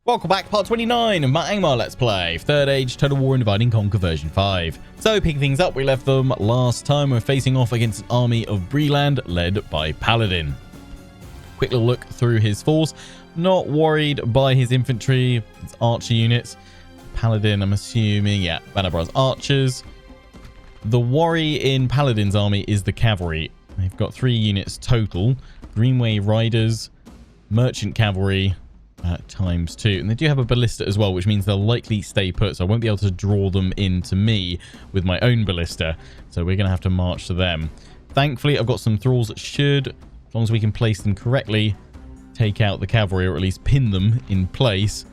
Welcome back, part 29 of my Angmar Let's Play, Third Age Total War and Divide and Conquer version 5. So, picking things up, we left them last time. We're facing off against an army of Breland led by Paladin. Quick little look through his force. Not worried by his infantry, his archer units. Paladin, I'm assuming, yeah, Banabras archers. The worry in Paladin's army is the cavalry. They've got 3 units total. Greenway riders, merchant cavalry, times 2, and they do have a ballista as well, which means they'll likely stay put, so I won't be able to draw them into me with my own ballista, so we're gonna have to march to them. Thankfully I've got some thralls that should, as long as we can place them correctly, take out the cavalry, or at least pin them in place.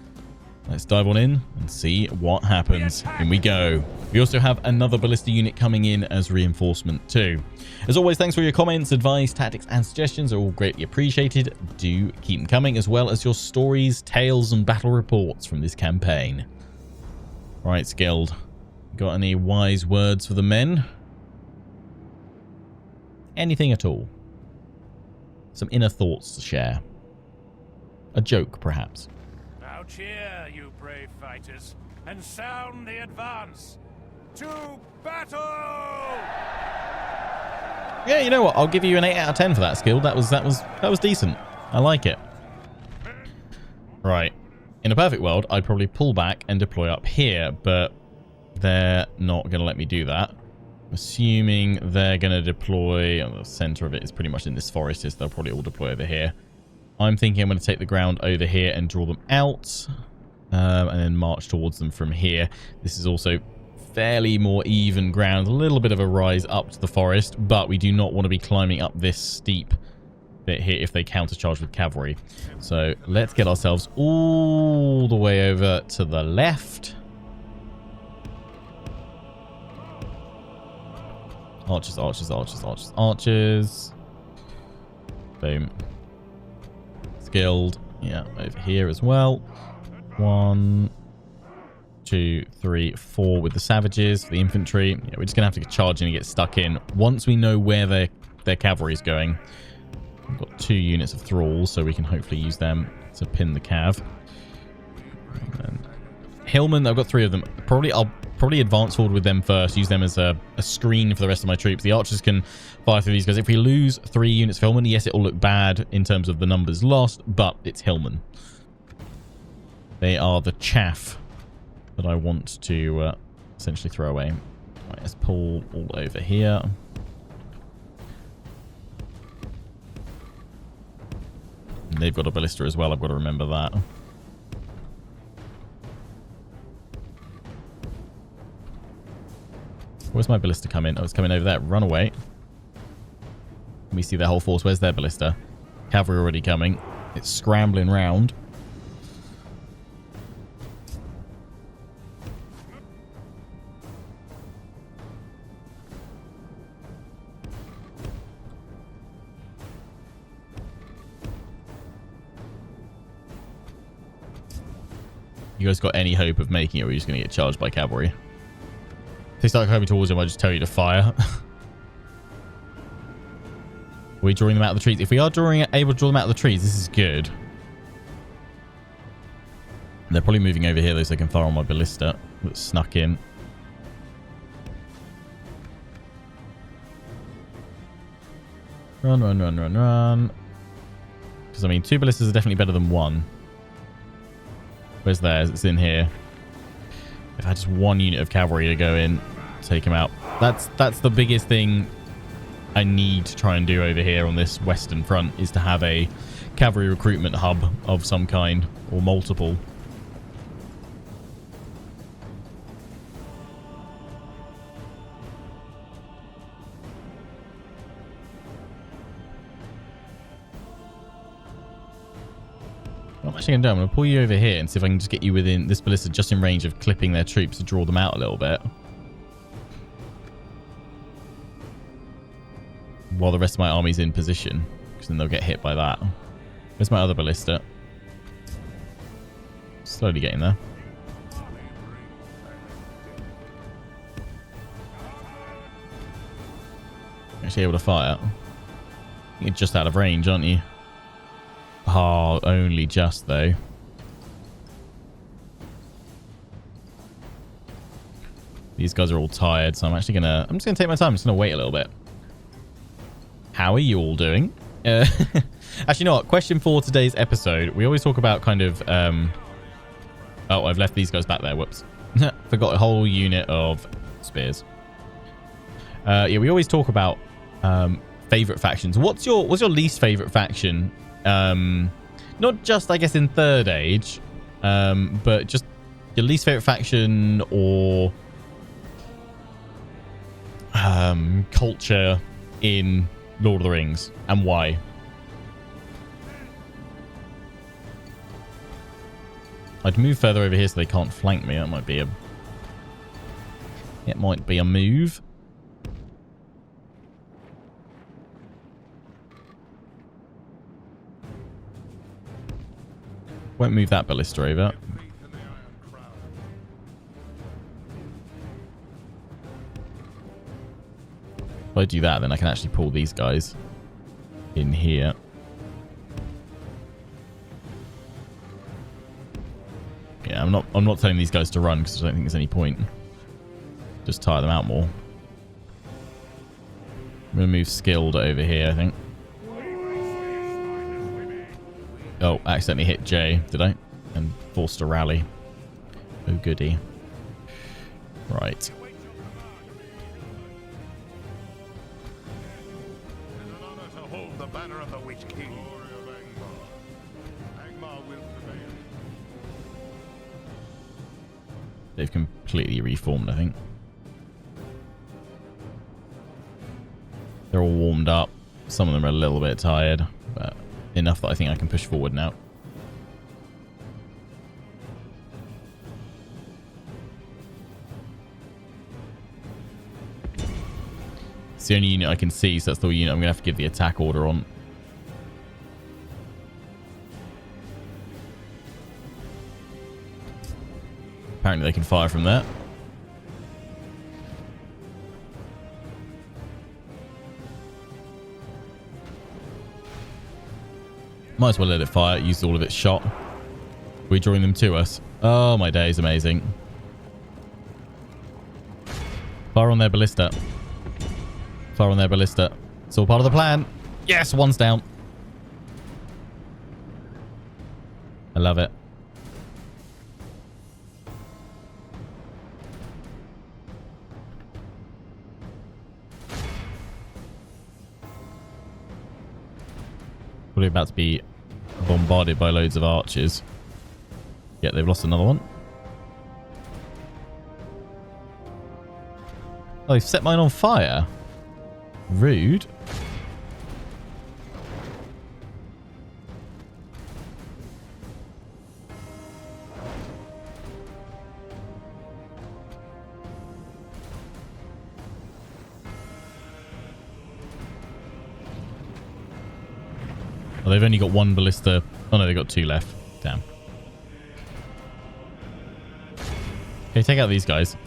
Let's dive on in and see what happens. In we go. We also have another ballista unit coming in as reinforcement too. As always, thanks for your comments, advice, tactics, and suggestions are all greatly appreciated. Do keep them coming, as well as your stories, tales, and battle reports from this campaign. Right, Skilled. Got any wise words for the men? Anything at all? Some inner thoughts to share? A joke, perhaps? Now cheer, you brave fighters, and sound the advance to battle! Yeah, you know what? I'll give you an 8 out of 10 for that, Skilled. That was decent. I like it. Right. In a perfect world, I'd probably pull back and deploy up here, but they're not going to let me do that. Assuming they're going to deploy, the center of it is pretty much in this forest, so they'll probably all deploy over here. I'm thinking I'm going to take the ground over here and draw them out, and then march towards them from here. This is also fairly more even ground, a little bit of a rise up to the forest, but we do not want to be climbing up this steep bit here if they countercharge with cavalry. So let's get ourselves all the way over to the left. Archers, archers, archers, archers, archers. Boom. Skilled. Yeah, over here as well. 1, 2, 3, 4 with the savages for the infantry. Yeah, we're just gonna have to charge in and get stuck in once we know where their cavalry is going. We've got 2 units of thralls, so we can hopefully use them to pin the cav. And Hillmen, I've got 3 of them. I'll probably advance forward with them first, use them as a screen for the rest of my troops. The archers can fire through these guys. If we lose 3 units of Hillmen, yes, it'll look bad in terms of the numbers lost, but it's Hillmen. They are the chaff that I want to essentially throw away. Right, let's pull all over here. And they've got a ballista as well, I've got to remember that. Where's my ballista coming? Oh, it's coming over there. Run away. We see their whole force. Where's their ballista? Cavalry already coming. It's scrambling round. You guys got any hope of making it, or are you just going to get charged by cavalry? If they start coming towards him, I just tell you to fire. Are we drawing them out of the trees? If we are able to draw them out of the trees, this is good. They're probably moving over here, though, so they can fire on my ballista that snuck in. Run, run, run, run, run. Because, I mean, 2 ballistas are definitely better than 1. Where's theirs? It's in here. If I had just 1 unit of cavalry to go in, take him out. That's the biggest thing I need to try and do over here on this western front, is to have a cavalry recruitment hub of some kind, or multiple. What I'm actually going to do, I'm going to pull you over here and see if I can just get you within this ballista, just in range of clipping their troops to draw them out a little bit. While the rest of my army's in position, because then they'll get hit by that. Where's my other ballista? Slowly getting there. Actually able to fire. You're just out of range, aren't you? Oh, only just, though. These guys are all tired, so I'm just gonna take my time. I'm just gonna wait a little bit. How are you all doing? Actually, you know what? Question for today's episode. We always talk about kind of... Oh, I've left these guys back there. Whoops. Forgot a whole unit of spears. Yeah, we always talk about favorite factions. What's your least favorite faction? Not just, I guess, in Third Age, but just your least favorite faction or culture in Lord of the Rings, and why? I'd move further over here so they can't flank me. That might be a... It might be a move. Won't move that ballista over. If I do that, then I can actually pull these guys in here. Yeah, I'm not telling these guys to run because I don't think there's any point. Just tire them out more. I'm going to move skilled over here, I think. Oh, I accidentally hit J, did I? And forced a rally. Oh, goody. Right. It is an honor to hold the banner of the Witch King. Glory of Angmar. Angmar will prevail. They've completely reformed, I think. They're all warmed up. Some of them are a little bit tired, but enough that I think I can push forward now. It's the only unit I can see, so that's the unit I'm going to have to give the attack order on. Apparently they can fire from there. Might as well let it fire. Use all of its shot. We drawing them to us. Oh, my days. Amazing. Fire on their ballista. Fire on their ballista. It's all part of the plan. Yes, one's down. I love it. Probably about to be bombarded by loads of archers. Yeah, they've lost another one. Oh, they've set mine on fire. Rude. Oh, they've only got one ballista. Oh no, they've got two left. Damn. Okay, take out these guys.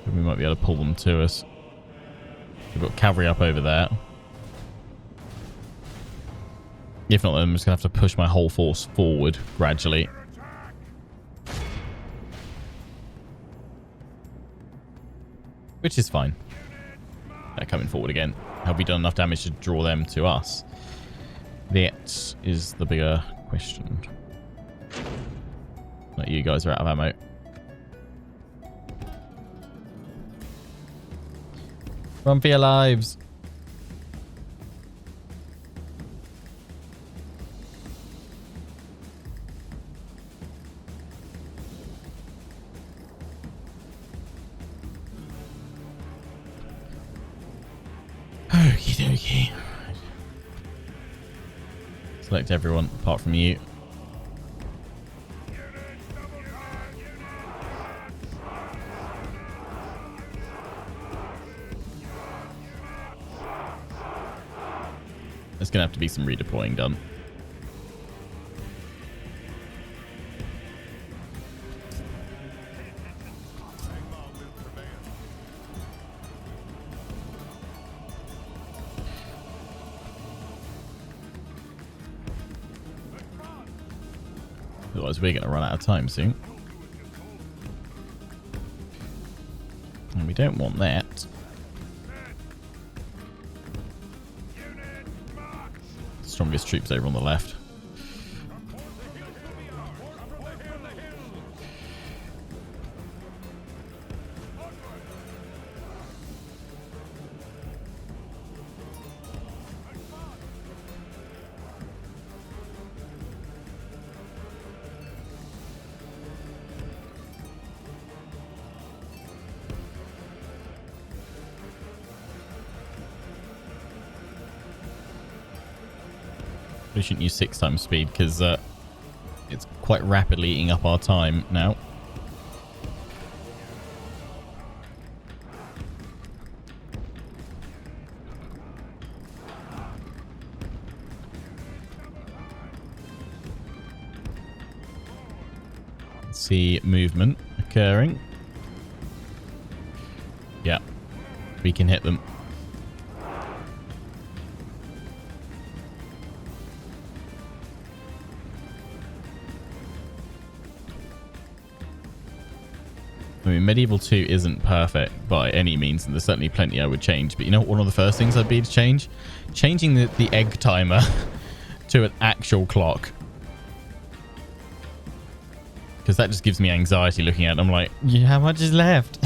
We might be able to pull them to us. We've got cavalry up over there. If not, then I'm just going to have to push my whole force forward gradually. Which is fine. They're coming forward again. Have we done enough damage to draw them to us? That is the bigger question. Like, you guys are out of ammo. Run for your lives. Okie dokie. Select everyone apart from you. There's going to have to be some redeploying done. Otherwise, we're going to run out of time soon. And we don't want that. Strongest troops over on the left. We shouldn't use 6 times speed because it's quite rapidly eating up our time now. See movement occurring. Yeah, we can hit them. I mean, Medieval 2 isn't perfect by any means, and there's certainly plenty I would change. But you know what one of the first things I'd be to change? Changing the egg timer to an actual clock. Because that just gives me anxiety looking at it. I'm like, yeah, how much is left?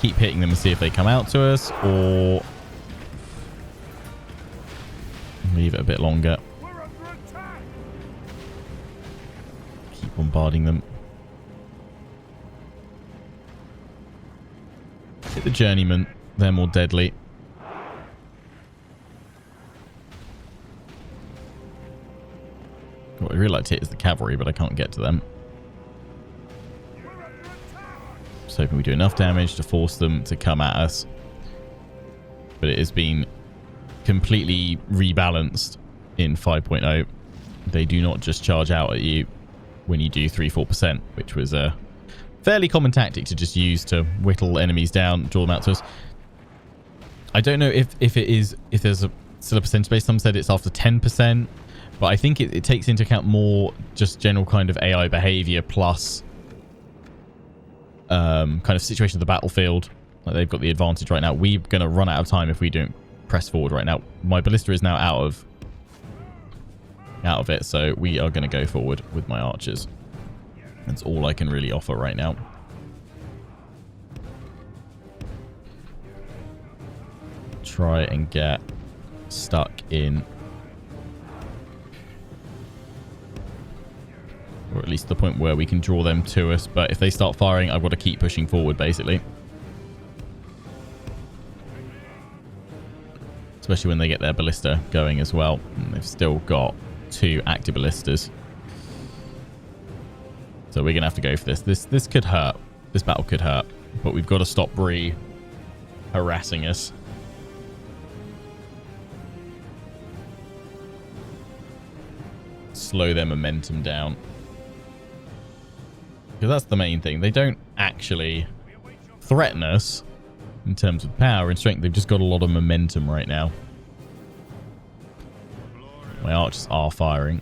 Keep hitting them and see if they come out to us, or leave it a bit longer. Keep bombarding them. Hit the journeymen. They're more deadly. What I'd really like to hit is the cavalry, but I can't get to them. Just hoping we do enough damage to force them to come at us. But it has been completely rebalanced in 5.0. They do not just charge out at you when you do 3-4%, which was a fairly common tactic to just use to whittle enemies down, draw them out to us. I don't know if there's still a percentage base. Some said it's after 10%, but I think it takes into account more just general kind of AI behavior plus kind of situation of the battlefield. Like, they've got the advantage right now. We're going to run out of time if we don't press forward right now. My ballista is now out of it, so we are going to go forward with my archers. That's all I can really offer right now. Try and get stuck in, or at least the point where we can draw them to us. But if they start firing, I've got to keep pushing forward, basically. Especially when they get their ballista going as well. And they've still got 2 active ballistas. So we're going to have to go for this. This could hurt. This battle could hurt. But we've got to stop Bree harassing us. Slow their momentum down. Because that's the main thing. They don't actually threaten us in terms of power and strength. They've just got a lot of momentum right now. My archers are firing.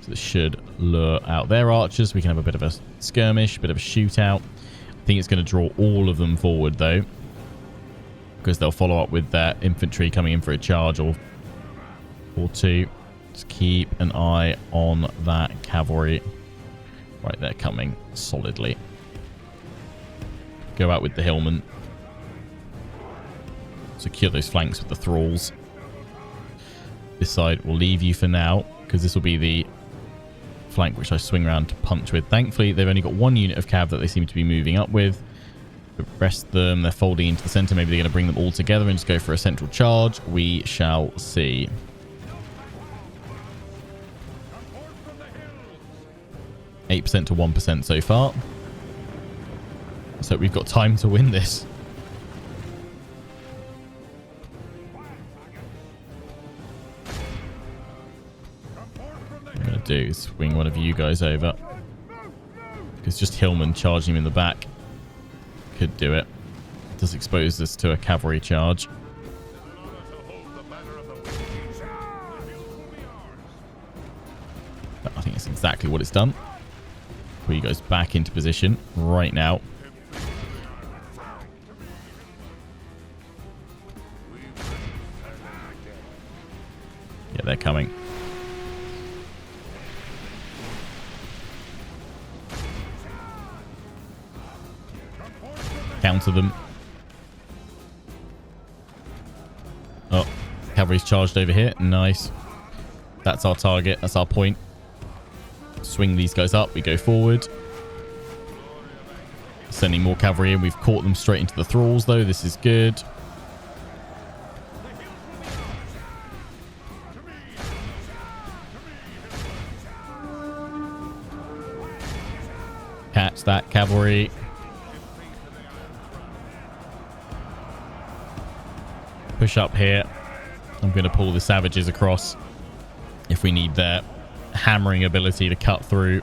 So this should lure out their archers. We can have a bit of a skirmish, a bit of a shootout. I think it's going to draw all of them forward, though. Because they'll follow up with their infantry coming in for a charge or 2. Just keep an eye on that cavalry. Right, they're coming solidly. Go out with the hillmen. Secure those flanks with the thralls. This side will leave you for now, because this will be the flank which I swing around to punch with. Thankfully, they've only got 1 unit of cav that they seem to be moving up with. The rest of them, they're folding into the center. Maybe they're going to bring them all together and just go for a central charge. We shall see. %8 to 1% so far. So we've got time to win this. What I'm going to do is swing one of you guys over. Because just Hillman charging him in the back could do it. Does expose us to a cavalry charge. But I think it's exactly what it's done. He goes back into position right now. Yeah, they're coming. Counter them. Oh, cavalry's charged over here. Nice. That's our target. That's our point. Swing these guys up. We go forward. Sending more cavalry in. We've caught them straight into the thralls, though. This is good. Catch that cavalry. Push up here. I'm going to pull the savages across if we need their hammering ability to cut through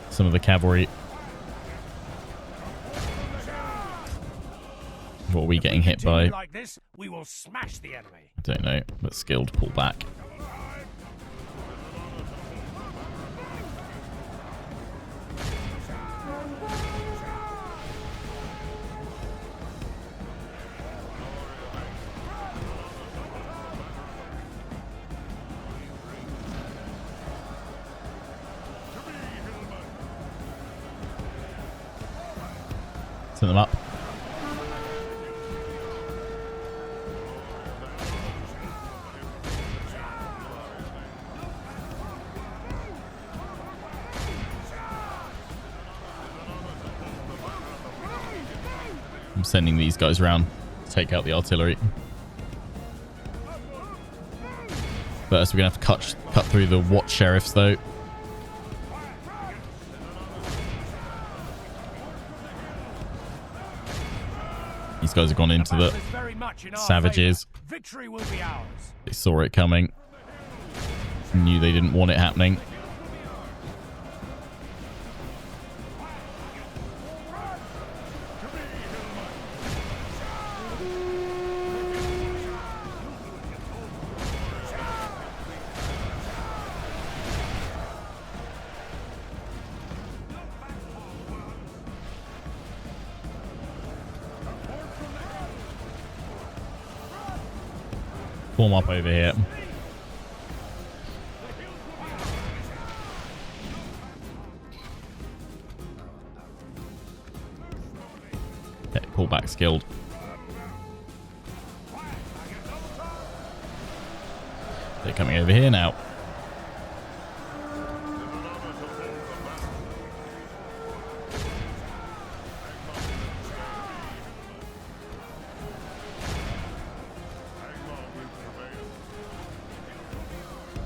some of the cavalry. What are we getting hit by? Like this, we will smash the enemy. I don't know, but skilled pull back. Send them up. I'm sending these guys around to take out the artillery. First, we're going to have to cut through the watch sheriffs, though. These guys have gone into the savages. Victory will be ours. They saw it coming. Knew they didn't want it happening. Form up over here. Okay, pull back skilled. They're coming over here now.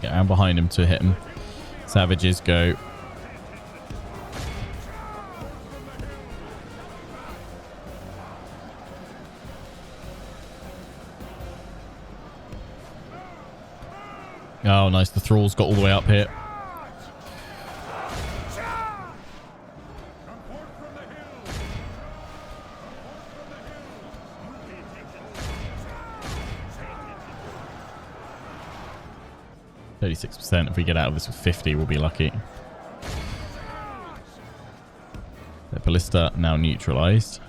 Get around behind him to hit him. Savages go. Oh, nice. The thralls got all the way up here. If we get out of this with 50, we'll be lucky. The ballista now neutralized.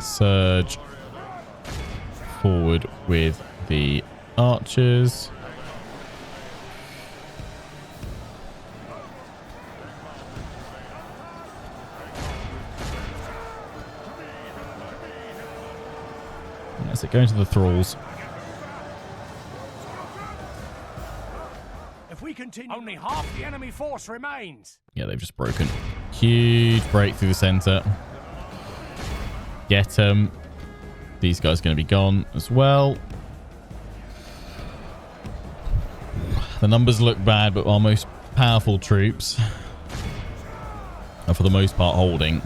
Surge forward with the archers. That's it, going to the thralls. If we continue, only half the enemy force remains. Yeah, they've just broken. Huge break through the center. Get them. These guys are going to be gone as well. The numbers look bad, but our most powerful troops are for the most part holding.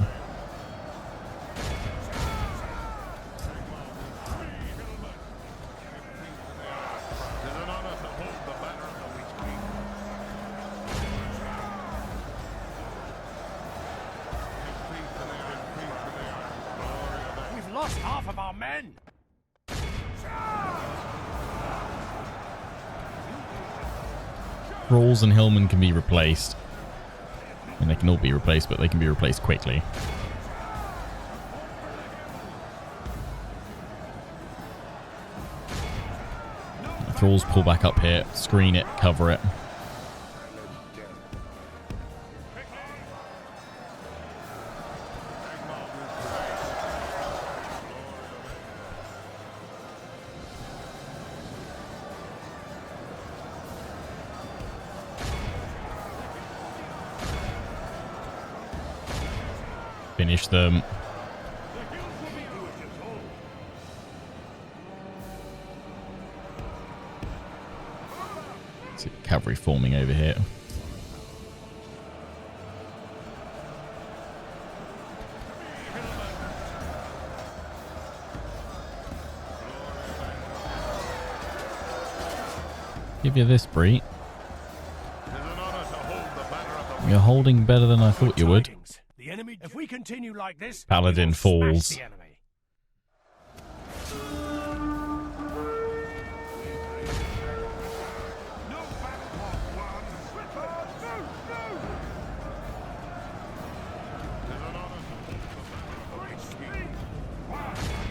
lost half of our men. Thralls and hillmen can be replaced. And they can all be replaced, but they can be replaced quickly. Thralls pull back up here, screen it, cover it. Finish them. See cavalry forming over here. Give you this, Bree. You're holding better than I thought you would. The enemy, if we continue like this, Paladin falls. the enemy.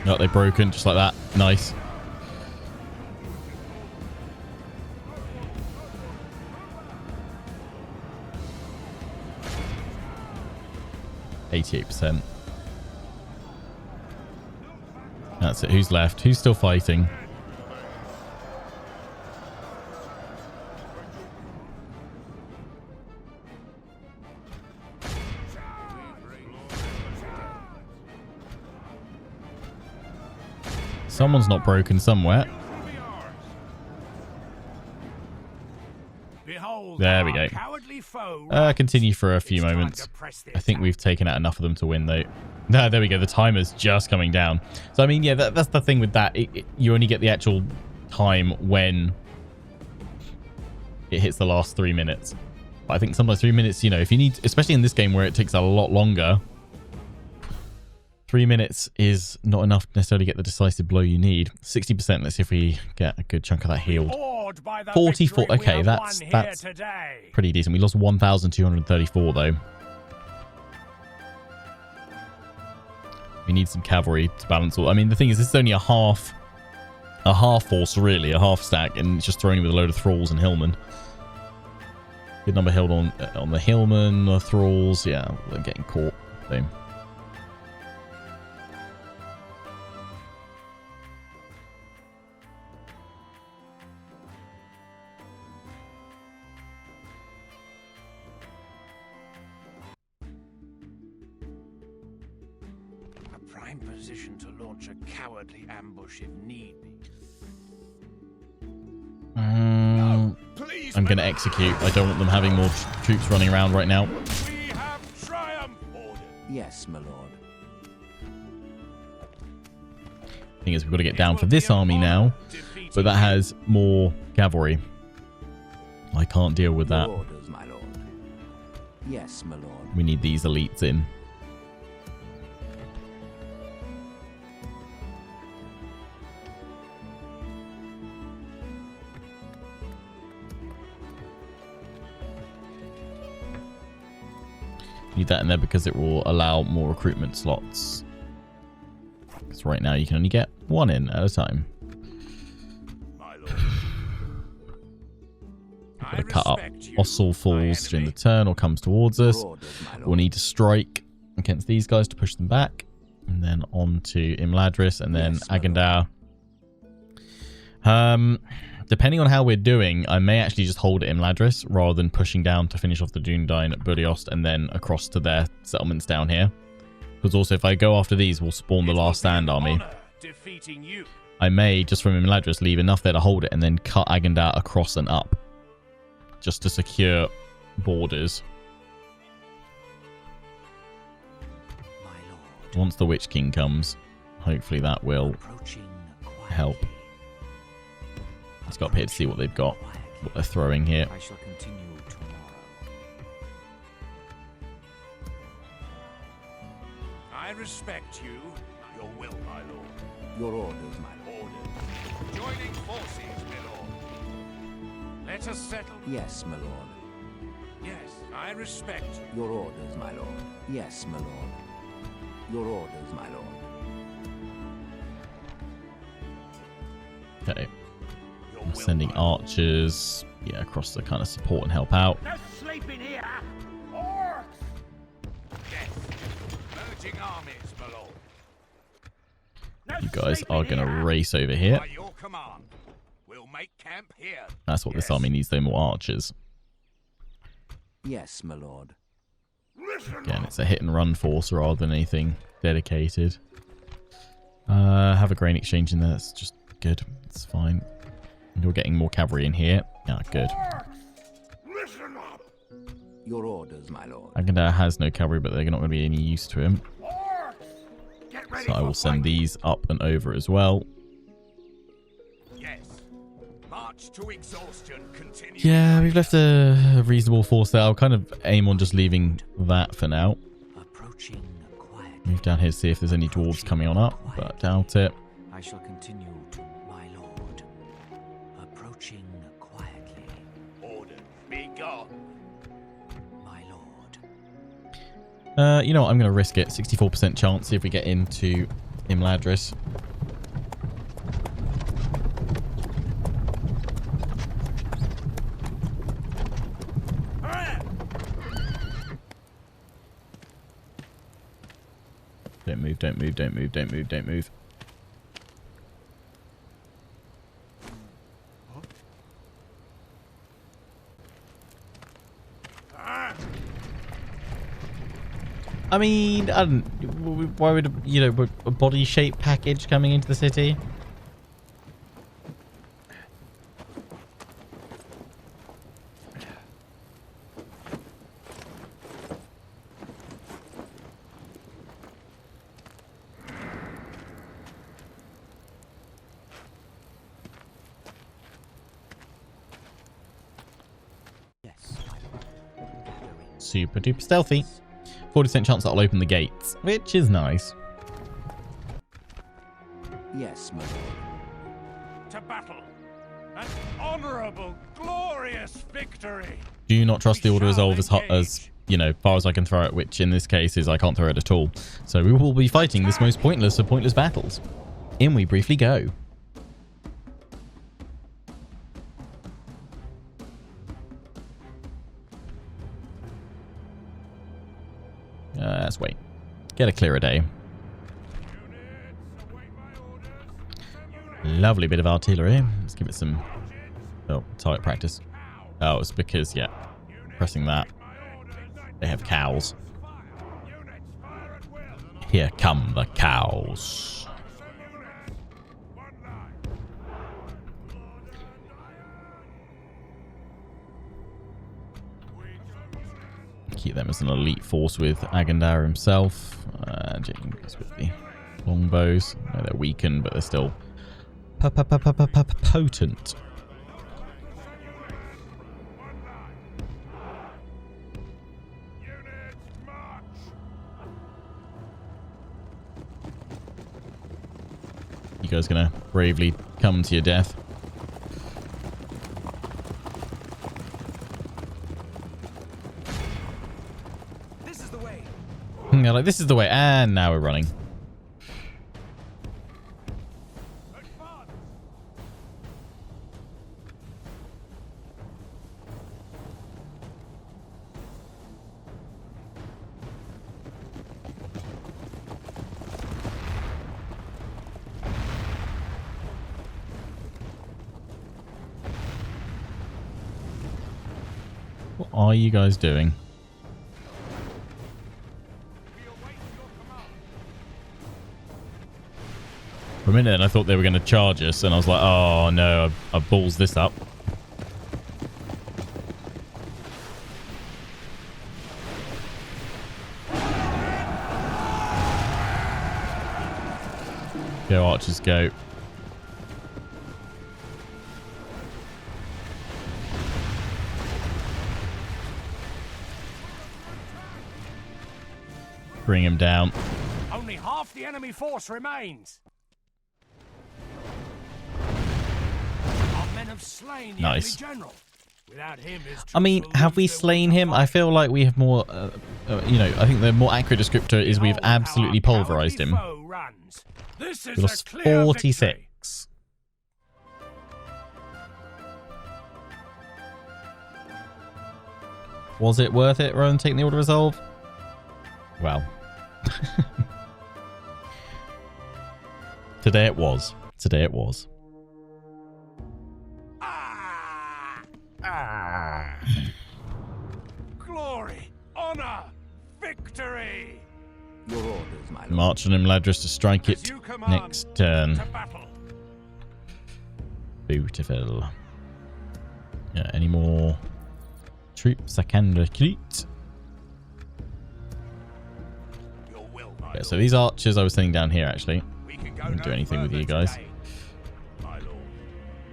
Oh, they're broken, just like that. Nice. %. That's it. Who's left? Who's still fighting? Someone's not broken somewhere. There we go. Continue for a few moments. I think we've taken out enough of them to win, though. No, there we go. The timer's just coming down. So, I mean, yeah, that's the thing with that. You only get the actual time when it hits the last 3 minutes. But I think sometimes 3 minutes, you know, if you need, especially in this game where it takes a lot longer, 3 minutes is not enough to necessarily get the decisive blow you need. 60%. Let's see if we get a good chunk of that healed. 44. Okay, that's pretty decent. We lost 1,234 though. We need some cavalry to balance all. I mean, the thing is, this is only a half force, really, a half stack, and it's just thrown in with a load of thralls and hillmen. Good number held on the hillmen, the thralls. Yeah, they're getting caught. So. Position to launch a cowardly ambush if need be. I'm going to execute. I don't want them having more troops running around right now. We have triumph ordered. Yes, my lord. Thing is, we've got to get down for this army now, but that has more cavalry. I can't deal with that. Orders, my lord. Yes, my lord. We need these elites in. Need that in there because it will allow more recruitment slots. Because right now you can only get one in at a time. My lord. Got to cut up. Ossel falls during the turn or comes towards us. We'll need to strike against these guys to push them back. And then on to Imladris and then Agandar. Depending on how we're doing, I may actually just hold it Imladris rather than pushing down to finish off the Dundine at Budiost and then across to their settlements down here. Because also, if I go after these, we'll spawn the Last Stand army. I may, just from Imladris, leave enough there to hold it and then cut Agandar across and up. Just to secure borders. Once the Witch King comes, hopefully that will help. Let's go up here to see what they've got, what they're throwing here. I shall continue tomorrow. I respect you. Your will, my lord. Your orders, my lord. Orders. Joining forces, my lord. Let us settle. Yes, my lord. Yes, I respect. Your orders, my lord. Yes, my lord. Your orders, my lord. Okay. Your I'm will, sending my lord. archers, yeah, across to kind of support and help out. No sleeping here! Orcs! Yes. Merging armies, my lord. No You guys sleeping are going to here. race over here. By your command, we'll make camp here. That's what this Yes. army needs, though, more archers. Yes, my lord. Again, it's a hit and run force rather than anything dedicated. Have a grain exchange in there. That's just good. It's fine. You're getting more cavalry in here. Yeah, good. Listen up! Your orders, my lord. Agandar has no cavalry, but they're not going to be any use to him. Orcs! Get ready So I for will send fight. these up and over as well. Yes. March to exhaustion. Continue. Yeah, we've left a reasonable force there. I'll kind of aim on just leaving that for now. Approaching quietly. Move down here to see if there's any dwarves coming on up, but I doubt it. I shall continue to my lord. Approaching quietly. Order. Be gone. My lord. You know what? I'm going to risk it. 64% chance. See if we get into Imladris. Don't move, don't move, don't move, don't move, don't move. I mean, I don't. Why would, you know, a body shape package coming into the city? Yes, my lord. Gathering. Super duper stealthy. 40% chance that I'll open the gates, which is nice. Yes, my lord. To battle. An honorable, glorious victory. Do not trust the We Order shall Resolve as engage. you know, far as I can throw it, which in this case is I can't throw it at all. So we will be fighting this most pointless of pointless battles. In we briefly go. Let's wait. Get a clearer day. Lovely bit of artillery. Let's give it some target practice. Oh, it's because, yeah, pressing that. They have cows. Here come the cows. Keep them as an elite force with Agandar himself. James with the longbows. No, they're weakened, but they're still potent. You guys gonna bravely come to your death? This is the way. They're like, this is the way, and now we're running. What are you guys doing? For a minute, I thought they were going to charge us, and I was like, oh no, I balls this up. Go, archers, go. Bring him down. Only half the enemy force remains. Our men have slain the Nice. enemy general. Without him, his I mean, troops will have we lose their slain will to him? I fight. feel like we have more, you know, I think the more accurate descriptor is we've Behold how absolutely our pulverized cowardly him. foe runs. This is We a lost clear 46. victory. Was it worth it rather than taking the order resolve? Well. Today it was. Today it was. Glory, honor, victory. Your orders, my lord. March on Imladris to strike As it you command, next turn. to battle. Beautiful. Yeah, any more troops I can recruit? Your will, my Yeah, so lord. these archers I was sending down here actually. We can go I didn't no do anything with further you guys. today. My lord.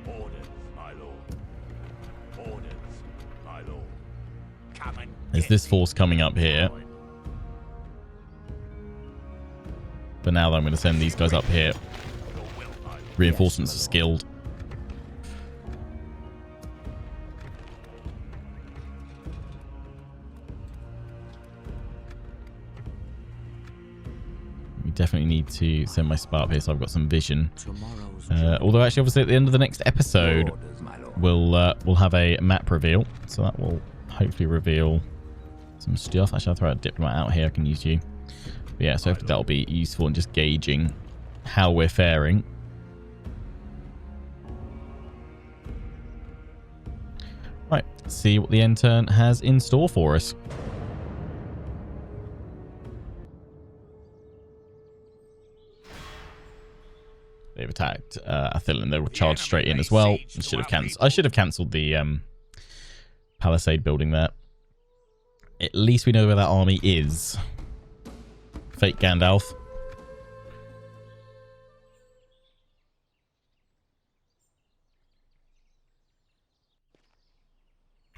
Orders, my lord. Orders, my lord. Come and There's get this me. force coming up here. But now I'm going to send these guys up here. Your will, my lord. Reinforcements are skilled. We definitely need to send my spy up here so I've got some vision. Tomorrow's Although actually, obviously, at the end of the next episode, orders, my lord. we'll have a map reveal. So that will hopefully reveal some stuff. Actually, I'll throw a diplomat out here. I can use you. But yeah, so hopefully that'll be useful in just gauging how we're faring. Right, let's see what the end turn has in store for us. They've attacked Athilan. They will charge straight in as well. I should have cancelled the palisade building there. At least we know where that army is. Fake Gandalf.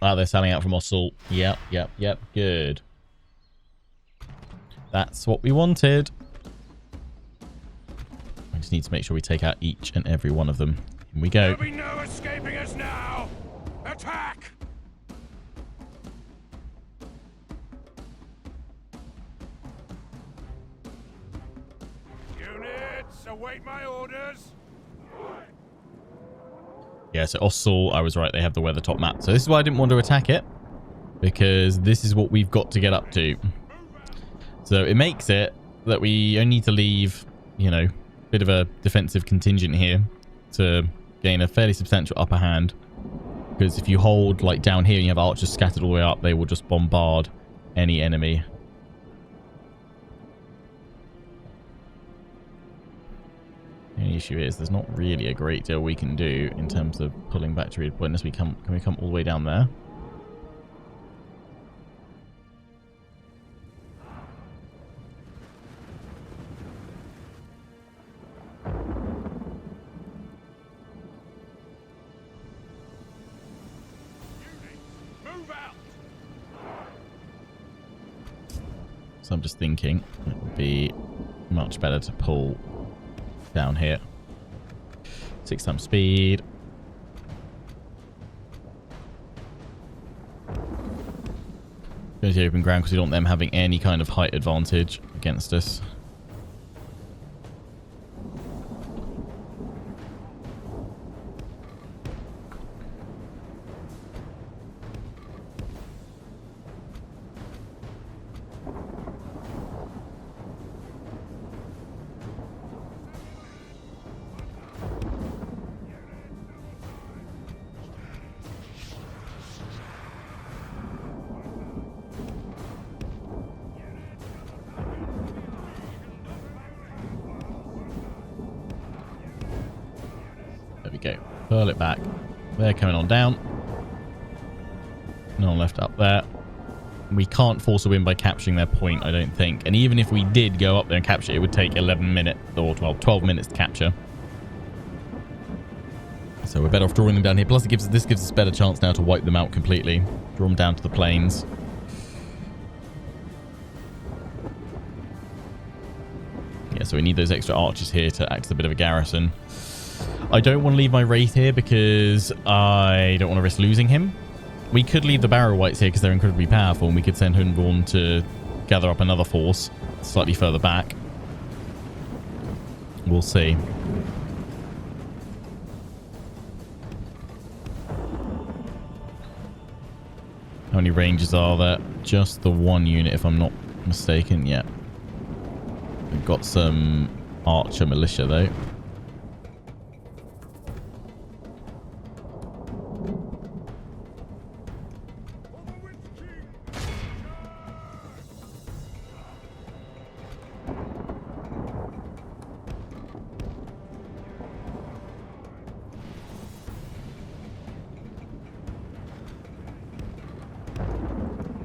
Ah, they're selling out from Ossul. Yep. Good. That's what we wanted. I just need to make sure we take out each and every one of them. Here we go. There'll be no escaping us now. Attack! Units, await my orders. Yeah, so Ossul, I was right. They have the Weathertop map. So this is why I didn't want to attack it. Because this is what we've got to get up to. So it makes it that we only need to leave, you know, a bit of a defensive contingent here to gain a fairly substantial upper hand. Because if you hold, like, down here and you have archers scattered all the way up, they will just bombard any enemy. The only issue is there's not really a great deal we can do in terms of pulling back to redeploy unless can we come all the way down there? Move out! So I'm just thinking it would be much better to pull down here. 6 times speed. Go to open ground because we don't want them having any kind of height advantage against us. There we go. Pull it back. They're coming on down. No one left up there. We can't force a win by capturing their point, I don't think. And even if we did go up there and capture it, it would take 11 minutes or 12 minutes to capture. So we're better off drawing them down here. Plus, this gives us a better chance now to wipe them out completely. Draw them down to the plains. Yeah, so we need those extra archers here to act as a bit of a garrison. I don't want to leave my Wraith here because I don't want to risk losing him. We could leave the Barrow Wights here because they're incredibly powerful, and we could send Hunvorn to gather up another force slightly further back. We'll see. How many Rangers are there? Just the one unit, if I'm not mistaken. Yeah. We've got some Archer Militia, though.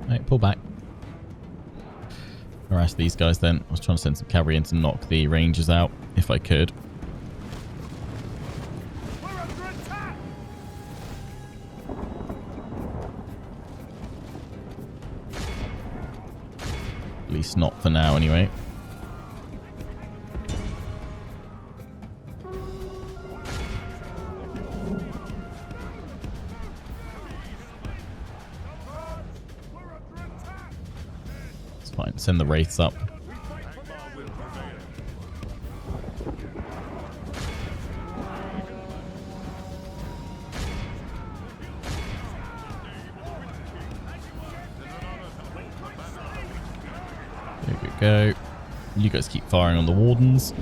Right, pull back. Harass these guys then. I was trying to send some cavalry in to knock the Rangers out, if I could. At least not for now, anyway. Fine, send the Wraiths up. There we go. You guys keep firing on the Wardens.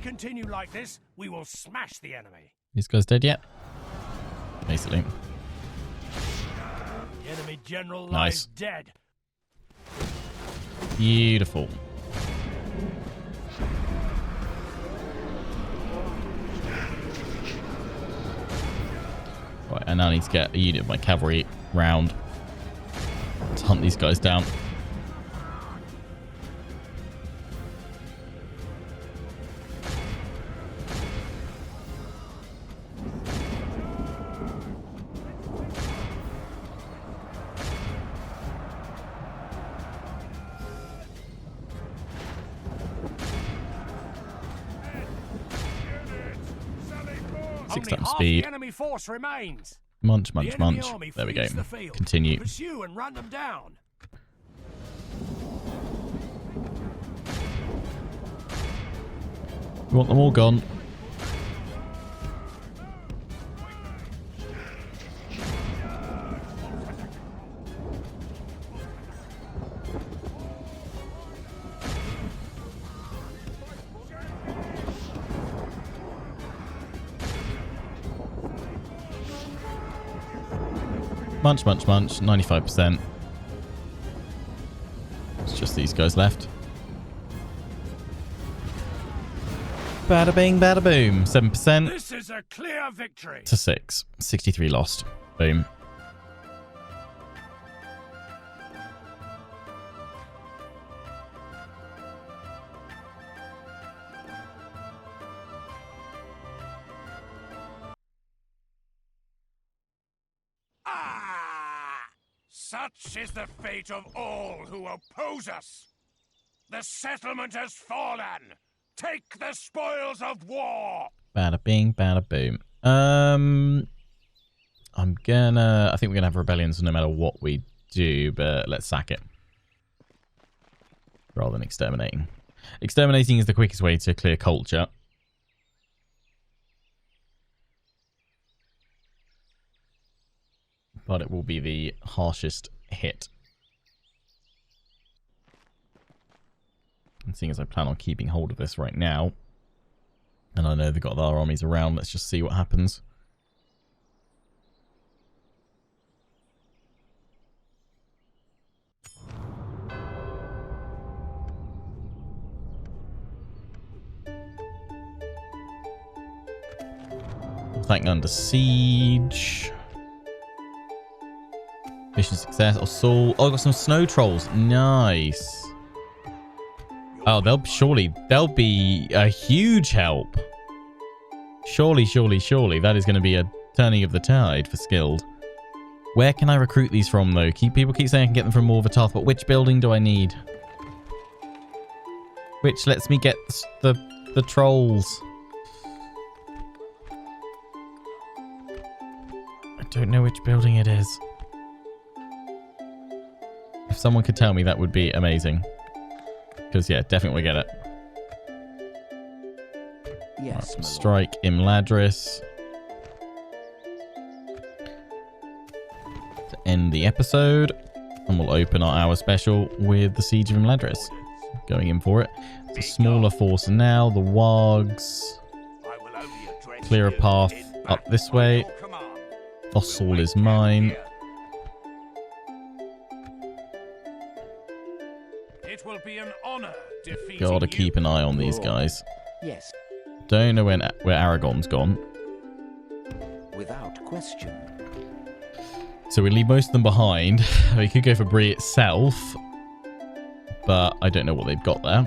Continue like this, we will smash the enemy. These guys dead yet? Basically. The enemy general Nice. lies dead. Beautiful. Right, I now need to get a unit of my cavalry round to hunt these guys down. Six times speed. The enemy force remains. Munch, The munch, enemy munch. army There we go. flees the field. Continue. Pursue and run them down. We want them all gone. Munch, munch, munch. 95%. It's just these guys left. Bada bing, bada boom. 7%. This is a clear victory. To 6. 63 lost. Boom. Such is the fate of all who oppose us. The settlement has fallen. Take the spoils of war. Bada bing, bada boom. I think we're gonna have rebellions no matter what we do, but let's sack it rather than exterminating. Exterminating is the quickest way to clear culture. But it will be the harshest hit. seeing as I plan on keeping hold of this right now, and I know they've got other armies around, let's just see what happens. Tank under siege. Mission success. Assault. Oh, I got some snow trolls. Nice. Oh, they'll be a huge help. Surely that is going to be a turning of the tide for skilled. Where can I recruit these from though? People keep saying I can get them from WEATHERTOP, but which building do I need? Which lets me get the trolls? I don't know which building it is. If someone could tell me, that would be amazing. Because, yeah, definitely get it. Yes, right, strike Imladris. To end the episode. And we'll open our hour special with the Siege of Imladris. Going in for it. It's a smaller force now. The wargs. Clear a path up this way. Fossil is mine. It will be an honor defeating Gotta keep an eye on these guys. Yes. Don't know where Aragon's gone. Without question. So we leave most of them behind. We could go for Brie itself, but I don't know what they've got there.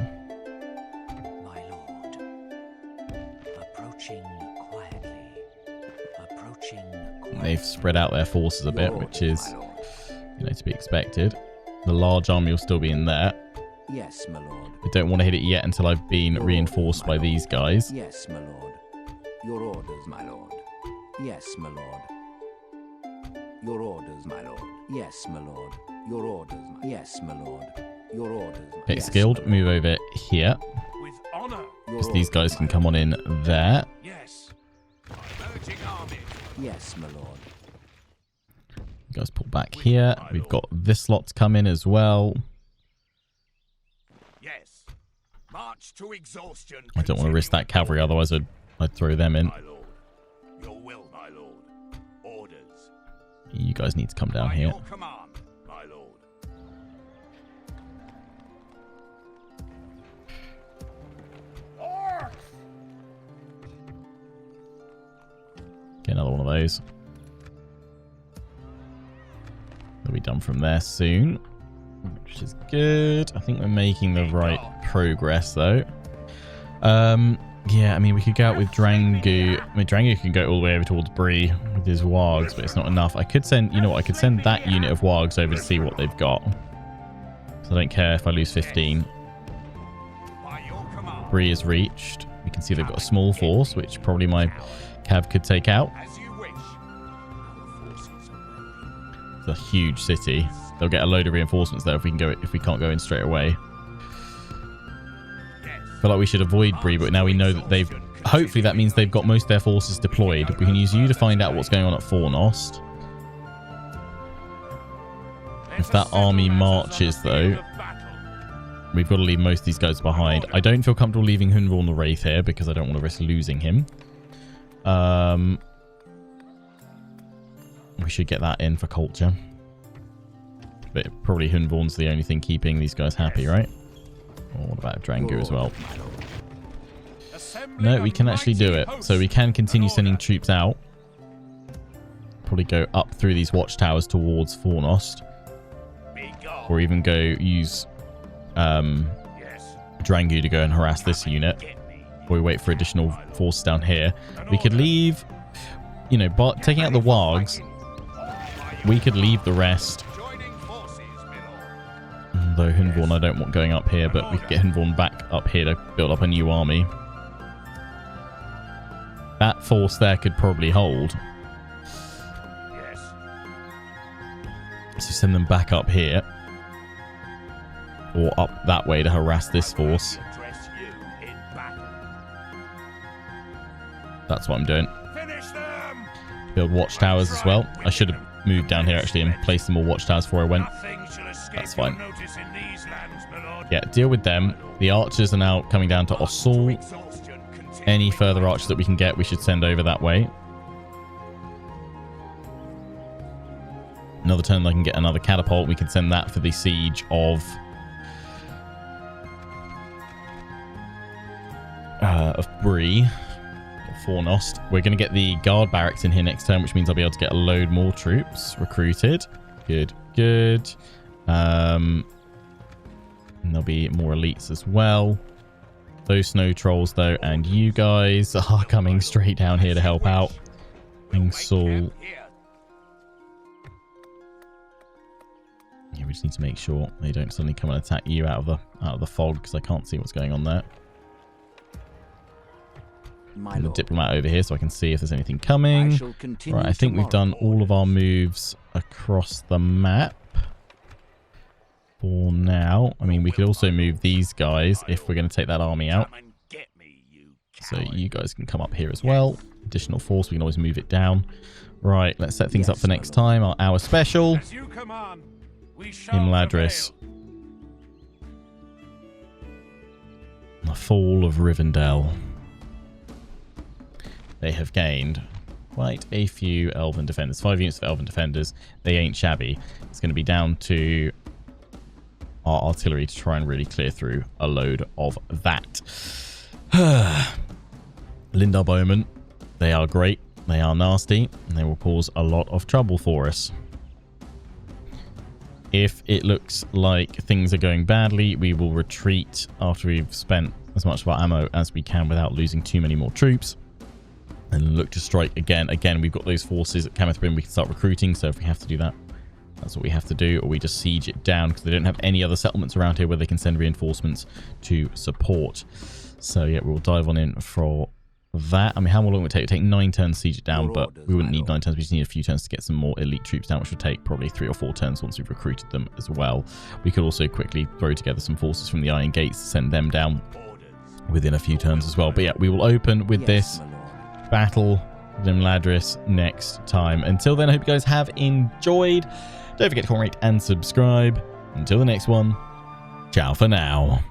My lord. Approaching quietly. Approaching quietly. They've spread out their forces a bit, which is, to be expected. The large army will still be in there. Yes, my lord. I don't want to hit it yet until I've been reinforced by these guys. Yes, my lord. Your orders, my lord. Yes, my lord. Your orders, my lord. Yes, my lord. Your orders, yes, my lord. Your orders. Okay, yes, skilled, move over here. with honor. Because these guys can come on in there. Yes. Merging army. Yes, my lord. You guys pull back here. We've got this lot to come in as well. Yes. March to exhaustion. I don't want to risk that cavalry, otherwise I'd throw them in. My lord. Your will, my lord. Orders. You guys need to come down By here. your command. My lord. Get another one of those. They'll be done from there soon, which is good. I think we're making the right progress though. Yeah, I mean, we could go out with Drangu. I mean, Drangu can go all the way over towards Brie with his wargs, but it's not enough. I could send, you know what, I could send that unit of wargs over to see what they've got. So I don't care if I lose 15. By your command. Brie is reached. We can see they've got a small force, which probably my cav could take out. As you wish. Our forces are It's a huge city. They'll get a load of reinforcements there if we can't go in straight away. I feel like we should avoid Brie, but now we know that they've... Hopefully that means they've got most of their forces deployed. We can use you to find out what's going on at Fornost. If that army marches, though, we've got to leave most of these guys behind. I don't feel comfortable leaving Hunvorn the Wraith here because I don't want to risk losing him. We should get that in for culture. But probably Hunvorn's the only thing keeping these guys happy, right? Or what about Drangu as well? No, we can actually do it. So we can continue sending troops out. Probably go up through these watchtowers towards Fornost. Or even go use Drangu to go and harass this unit. Or we wait for additional force down here. We could leave, you know, but taking out the wargs, we could leave the rest. Though Hunvorn I don't want going up here, but we could get Hunvorn back up here to build up a new army. That force there could probably hold. Yes. So send them back up here. Or up that way to harass this force. Address you in battle. That's what I'm doing. Finish them. Build watchtowers as well. I should have moved down here actually and placed some more watchtowers before I went. Nothing shall escape That's fine. your notice in these lands, my lord. Yeah, deal with them. The archers are now coming down to assault. Exhaustion continues. Any further archers that we can get, we should send over that way. Another turn I can get another catapult. We can send that for the siege of Bree. Fornost. We're going to get the guard barracks in here next turn, which means I'll be able to get a load more troops recruited. Good, good. And there'll be more elites as well. Those snow trolls, though, and you guys are coming straight down here to help out. Saul. Yeah, we just need to make sure they don't suddenly come and attack you out of the fog, because I can't see what's going on there. My The lord. diplomat over here so I can see if there's anything coming. I shall continue Right, I think we've tomorrow. done all of our moves across the map for now. I mean, we could also move these guys if we're going to take that army out. Come and get me, you So coward. you guys can come up here as well. Additional force, we can always move it down. Right, let's set things up for next time. Our hour special. As you command, we shall Imladris. prevail. The fall of Rivendell. They have gained quite a few elven defenders. 5 units of elven defenders. They ain't shabby. It's going to be down to our artillery to try and really clear through a load of that. Lindar Bowman. They are great. They are nasty. And they will cause a lot of trouble for us. If it looks like things are going badly, we will retreat after we've spent as much of our ammo as we can without losing too many more troops. And look to strike again. Again, we've got those forces at Camethrin we can start recruiting. So if we have to do that, that's what we have to do. Or we just siege it down because they don't have any other settlements around here where they can send reinforcements to support. So yeah, we'll dive on in for that. I mean, how long will it take? It would take 9 turns to siege it down, but we wouldn't need 9 turns. We just need a few turns to get some more elite troops down, which would take probably 3 or 4 turns once we've recruited them as well. We could also quickly throw together some forces from the Iron Gates to send them down within a few turns as well. But yeah, we will open with this Yes, my lord. battle with Imladris next time. Until then, I hope you guys have enjoyed. Don't forget to comment, rate, and subscribe. Until the next one, ciao for now.